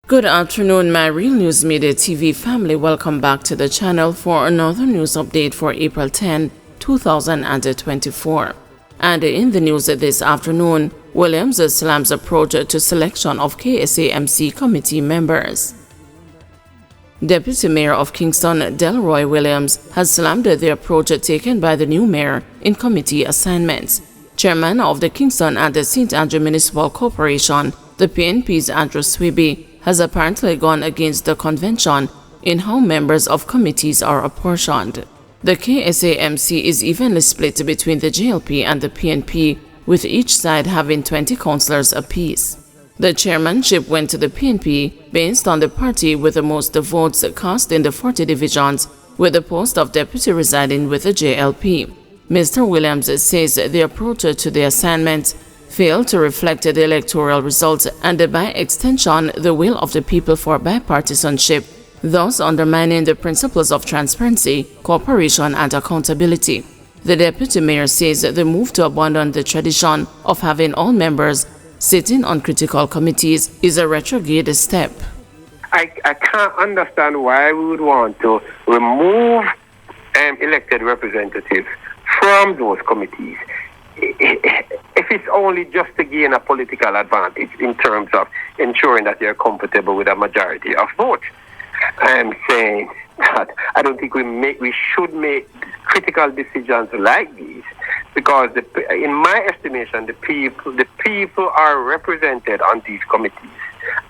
Good afternoon, my Real News Media TV family. Welcome back to the channel for another news update for April 10, 2024. And in the news this afternoon, Williams slams approach to selection of KSMC committee members. Deputy Mayor of Kingston, Delroy Williams, has slammed the approach taken by the new mayor in committee assignments. Chairman of the Kingston and the St. Andrew Municipal Corporation, the PNP's Andrew Swiby, has apparently gone against the convention in how members of committees are apportioned. The KSMC is evenly split between the JLP and the PNP, with each side having 20 councillors apiece. The chairmanship went to the PNP based on the party with the most votes cast in the 40 divisions, with the post of deputy residing with the JLP. Mr. Williams says the approach to the assignments failed to reflect the electoral results and, by extension, the will of the people for bipartisanship, thus undermining the principles of transparency, cooperation, and accountability. The deputy mayor says the move to abandon the tradition of having all members sitting on critical committees is a retrograde step. I can't understand why we would want to remove elected representatives from those committees if it's only just to gain a political advantage in terms of ensuring that you're comfortable with a majority of votes. I'm saying that I don't think we should make critical decisions like these, because in my estimation, the people are represented on these committees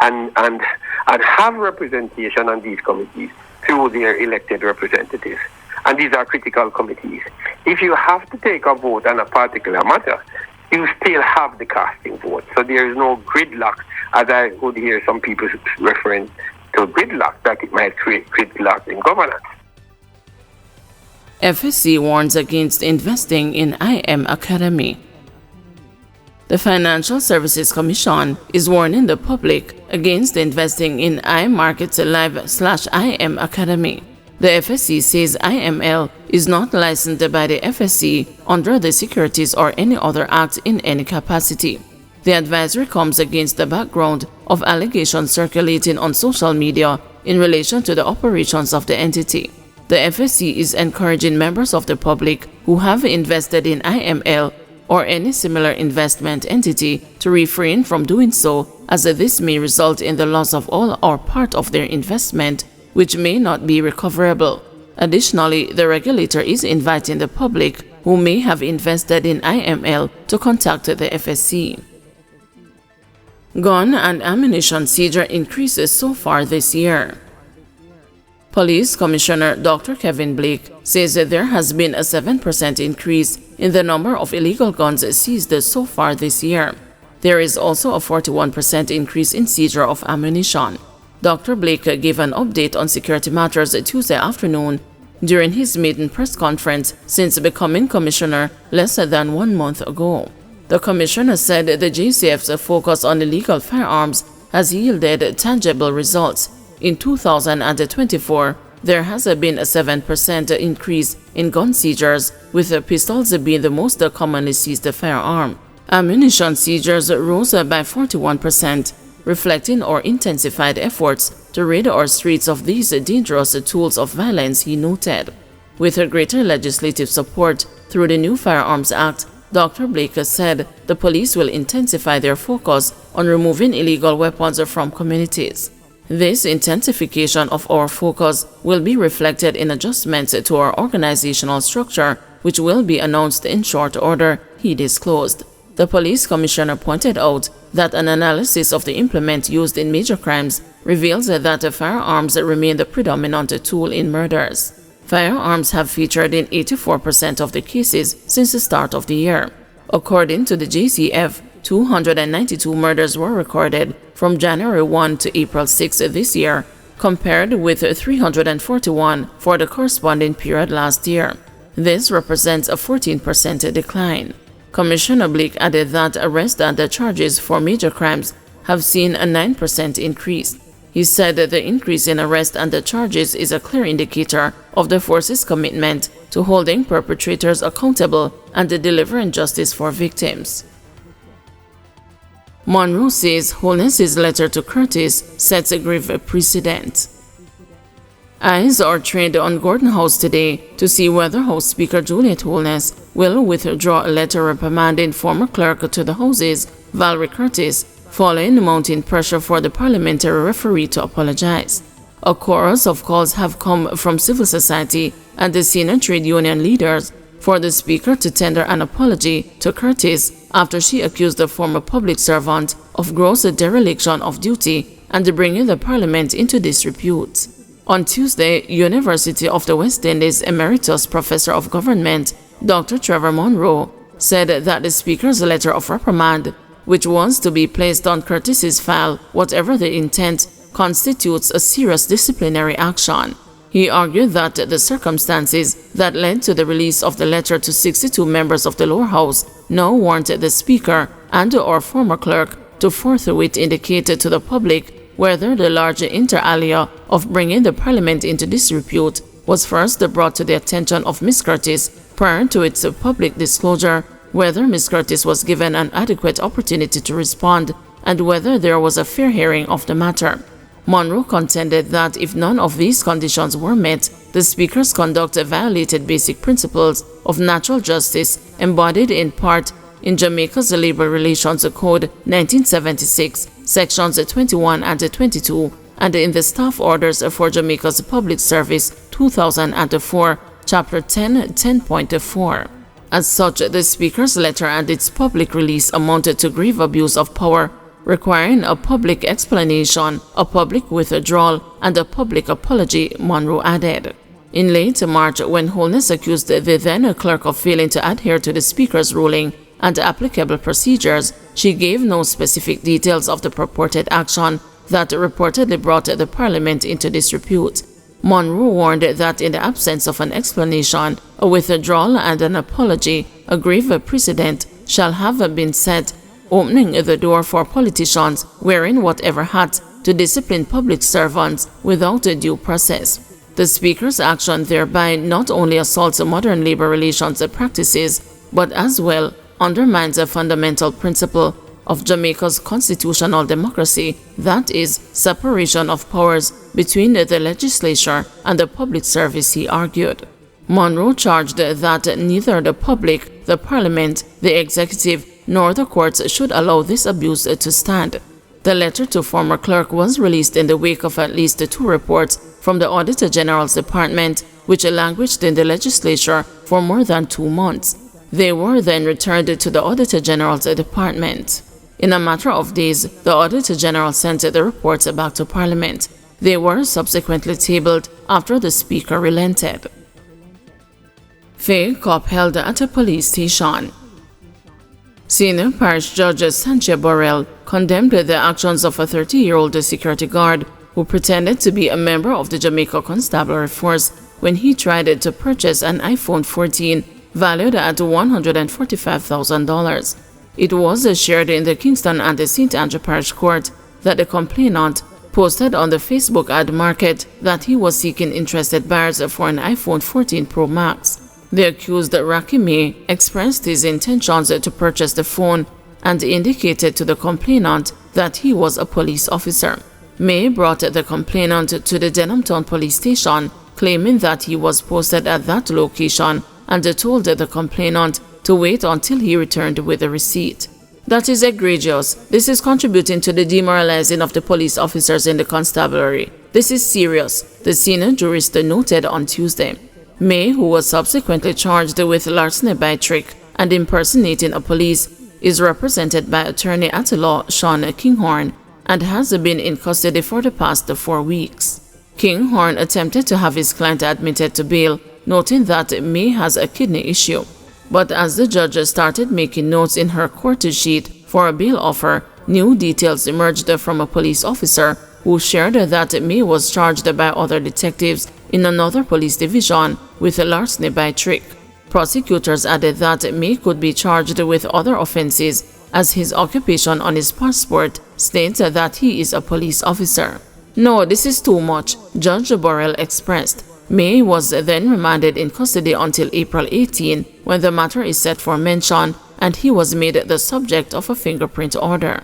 and have representation on these committees through their elected representatives. And these are critical committees. If you have to take a vote on a particular matter, you still have the casting vote. So there is no gridlock, as I would hear some people referring to gridlock, that it might create gridlock in governance. FSC warns against investing in IM Academy. The Financial Services Commission is warning the public against investing in iMarkets Live/IM Academy. The FSC says IML is not licensed by the FSC under the Securities or any other act in any capacity. The advisory comes against the background of allegations circulating on social media in relation to the operations of the entity. The FSC is encouraging members of the public who have invested in IML or any similar investment entity to refrain from doing so, as this may result in the loss of all or part of their investment, which may not be recoverable. Additionally, the regulator is inviting the public who may have invested in IML to contact the FSC. Gun and ammunition seizure increases so far this year. Police Commissioner Dr. Kevin Blake says that there has been a 7% increase in the number of illegal guns seized so far this year. There is also a 41% increase in seizure of ammunition. Dr. Blake gave an update on security matters Tuesday afternoon during his maiden press conference since becoming commissioner less than 1 month ago. The commissioner said the JCF's focus on illegal firearms has yielded tangible results. In 2024, there has been a 7% increase in gun seizures, with pistols being the most commonly seized firearm. Ammunition seizures rose by 41%. Reflecting our intensified efforts to rid our streets of these dangerous tools of violence, he noted. With greater legislative support through the new Firearms Act, Dr. Blake said the police will intensify their focus on removing illegal weapons from communities. This intensification of our focus will be reflected in adjustments to our organizational structure, which will be announced in short order, he disclosed. The police commissioner pointed out that an analysis of the implement used in major crimes reveals that firearms remain the predominant tool in murders. Firearms have featured in 84% of the cases since the start of the year. According to the JCF, 292 murders were recorded from January 1 to April 6 this year, compared with 341 for the corresponding period last year. This represents a 14% decline. Commissioner Blake added that arrests and charges for major crimes have seen a 9% increase. He said that the increase in arrests and charges is a clear indicator of the force's commitment to holding perpetrators accountable and delivering justice for victims. Monroe says Holness's letter to Curtis sets a grave precedent. Eyes are trained on Gordon House today to see whether House Speaker Juliet Holness will withdraw a letter reprimanding former clerk to the Houses, Valerie Curtis, following mounting pressure for the parliamentary referee to apologize. A chorus of calls have come from civil society and the senior trade union leaders for the Speaker to tender an apology to Curtis after she accused the former public servant of gross dereliction of duty and bringing the Parliament into disrepute. On Tuesday, University of the West Indies Emeritus Professor of Government Dr. Trevor Monroe said that the Speaker's letter of reprimand, which was to be placed on Curtis's file, whatever the intent, constitutes a serious disciplinary action. He argued that the circumstances that led to the release of the letter to 62 members of the lower house now warranted the Speaker and/or former clerk to forthwith indicate to the public whether the larger inter alia of bringing the Parliament into disrepute was first brought to the attention of Miss Curtis prior to its public disclosure, whether Miss Curtis was given an adequate opportunity to respond, and whether there was a fair hearing of the matter. Monroe contended that if none of these conditions were met, the Speaker's conduct violated basic principles of natural justice embodied in part in Jamaica's Labor Relations Code 1976, Sections 21 and 22, and in the Staff Orders for Jamaica's Public Service 2004, Chapter 10, 10.4. As such, the Speaker's letter and its public release amounted to grave abuse of power, requiring a public explanation, a public withdrawal, and a public apology, Monroe added. In late March, when Holness accused the then clerk of failing to adhere to the Speaker's ruling and applicable procedures, she gave no specific details of the purported action that reportedly brought the Parliament into disrepute. Monroe warned that in the absence of an explanation, a withdrawal and an apology, a grave precedent shall have been set, opening the door for politicians wearing whatever hat to discipline public servants without a due process. The Speaker's action thereby not only assaults modern labor relations practices, but as well undermines a fundamental principle of Jamaica's constitutional democracy, that is, separation of powers between the legislature and the public service, he argued. Monroe charged that neither the public, the Parliament, the executive, nor the courts should allow this abuse to stand. The letter to former clerk was released in the wake of at least 2 reports from the Auditor General's Department, which languished in the legislature for more than 2 months. They were then returned to the Auditor General's Department. In a matter of days, the Auditor General sent the reports back to Parliament. They were subsequently tabled after the Speaker relented. Fake cop held at a police station. Senior Parish Judge Sanjay Burrell condemned the actions of a 30-year-old security guard who pretended to be a member of the Jamaica Constabulary Force when he tried to purchase an iPhone 14 valued at $145,000. It was shared in the Kingston and the St. Andrew Parish Court that the complainant posted on the Facebook ad market that he was seeking interested buyers for an iPhone 14 Pro Max. The accused, Rocky May, expressed his intentions to purchase the phone and indicated to the complainant that he was a police officer. May brought the complainant to the Denhamtown police station, claiming that he was posted at that location, and told the complainant to wait until he returned with the receipt. "That is egregious. This is contributing to the demoralizing of the police officers in the constabulary. This is serious," the senior jurist noted on Tuesday. May, who was subsequently charged with larceny by trick and impersonating a police, is represented by attorney at law Sean Kinghorn and has been in custody for the past 4 weeks. Kinghorn attempted to have his client admitted to bail, noting that May has a kidney issue. But as the judge started making notes in her court sheet for a bail offer, new details emerged from a police officer who shared that May was charged by other detectives in another police division with larceny by trick. Prosecutors added that May could be charged with other offenses as his occupation on his passport states that he is a police officer. "No, this is too much," Judge Burrell expressed. May was then remanded in custody until April 18, when the matter is set for mention, and he was made the subject of a fingerprint order.